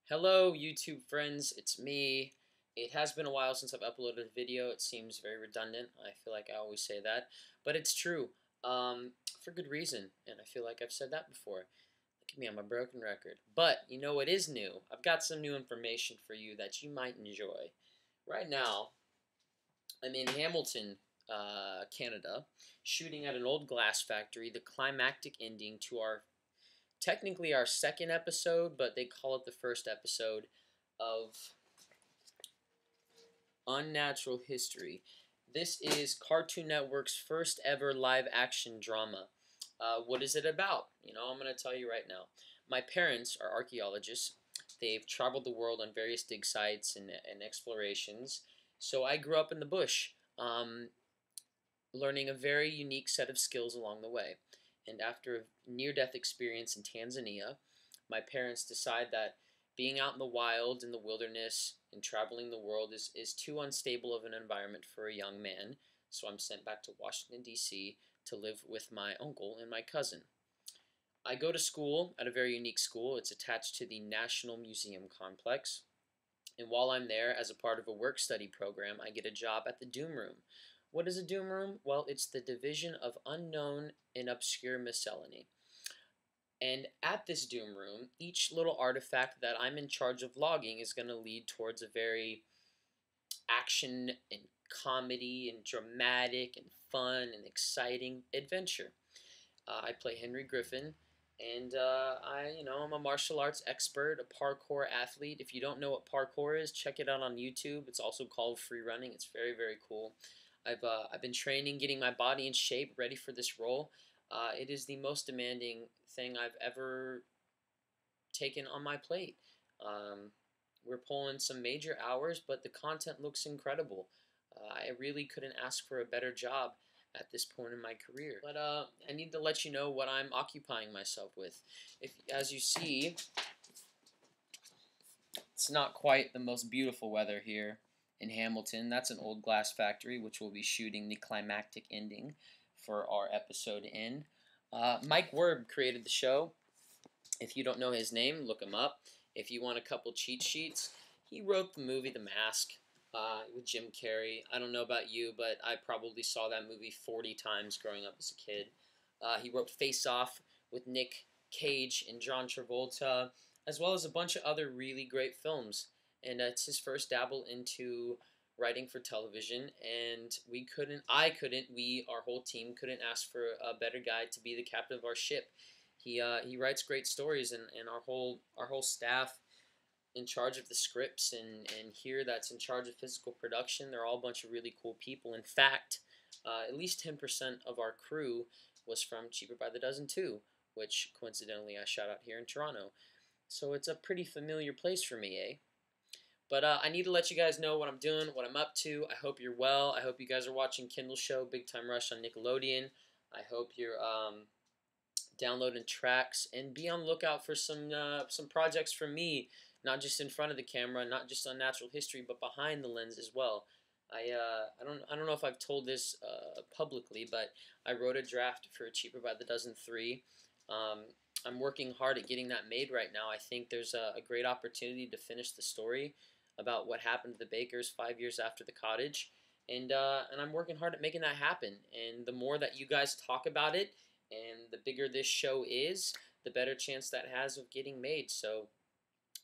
Hello, YouTube friends, it's me. It has been a while since I've uploaded a video. It seems very redundant. I feel like I always say that, but it's true, for good reason, and I feel like I've said that before. Look at me, I'm a broken record. But, you know what is new? I've got some new information for you that you might enjoy. Right now, I'm in Hamilton, Canada, shooting at an old glass factory, the climactic ending to technically our second episode, but they call it the first episode of UnNatural History. This is Cartoon Network's first ever live action drama. What is it about? I'm going to tell you right now. My parents are archaeologists. They've traveled the world on various dig sites and explorations. So I grew up in the bush, learning a very unique set of skills along the way. And after a near-death experience in Tanzania, my parents decide that being out in the wild, in the wilderness, and traveling the world is too unstable of an environment for a young man. So I'm sent back to Washington, D.C. to live with my uncle and my cousin. I go to school at a very unique school. It's attached to the National Museum complex. And while I'm there, as a part of a work-study program, I get a job at the Doom Room. What is a Doom Room? Well, it's the Division of Unknown and Obscure Miscellany. And at this Doom Room, each little artifact that I'm in charge of logging is going to lead towards a very action and comedy and dramatic and fun and exciting adventure. I play Henry Griffin, and I'm a martial arts expert, a parkour athlete. If you don't know what parkour is, check it out on YouTube. It's also called free running. It's very, very cool. I've been training, getting my body in shape, ready for this role. It is the most demanding thing I've ever taken on my plate. We're pulling some major hours, but the content looks incredible. I really couldn't ask for a better job at this point in my career. But I need to let you know what I'm occupying myself with. As you see, it's not quite the most beautiful weather here in Hamilton. That's an old glass factory, which will be shooting the climactic ending for our episode in. Mike Werb created the show. If you don't know his name, look him up. If you want a couple cheat sheets, he wrote the movie The Mask with Jim Carrey. I don't know about you, but I probably saw that movie 40 times growing up as a kid. He wrote Face Off with Nick Cage and John Travolta, as well as a bunch of other really great films. And it's his first dabble into writing for television, and our whole team couldn't ask for a better guy to be the captain of our ship. He writes great stories, and our whole staff in charge of the scripts and here that's in charge of physical production, they're all a bunch of really cool people. In fact, at least 10% of our crew was from Cheaper by the Dozen too, which coincidentally I shot out here in Toronto. So it's a pretty familiar place for me, eh? But I need to let you guys know what I'm doing, what I'm up to. I hope you're well. I hope you guys are watching Kindle Show, Big Time Rush on Nickelodeon. I hope you're downloading tracks, and be on the lookout for some projects from me, not just in front of the camera, not just on natural history, but behind the lens as well. I don't know if I've told this publicly, but I wrote a draft for Cheaper by the Dozen 3. I'm working hard at getting that made right now. I think there's a great opportunity to finish the story about what happened to the Bakers 5 years after the cottage, and I'm working hard at making that happen. And the more that you guys talk about it, and the bigger this show is, the better chance that has of getting made. So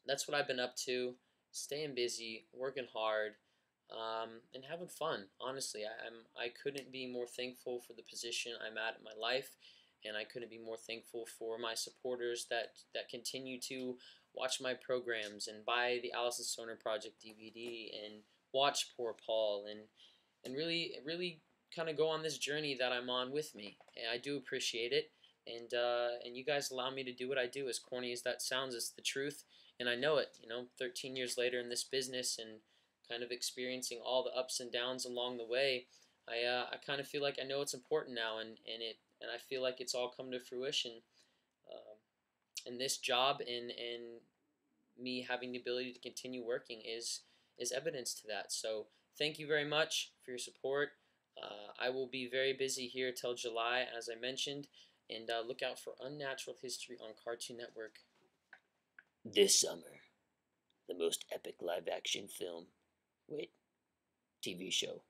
that's what I've been up to, staying busy, working hard, and having fun. Honestly, I couldn't be more thankful for the position I'm at in my life, and I couldn't be more thankful for my supporters that continue to watch my programs and buy the Allison Stoner Project DVD and watch Poor Paul and really kind of go on this journey that I'm on with me. And I do appreciate it, and you guys allow me to do what I do. As corny as that sounds, it's the truth, and I know it. 13 years later in this business and kind of experiencing all the ups and downs along the way, I kind of feel like I know it's important now, and I feel like it's all come to fruition. And this job and me having the ability to continue working is evidence to that. So thank you very much for your support. I will be very busy here till July, as I mentioned, and look out for UnNatural History on Cartoon Network this summer. most epic live action film. Wait, TV show.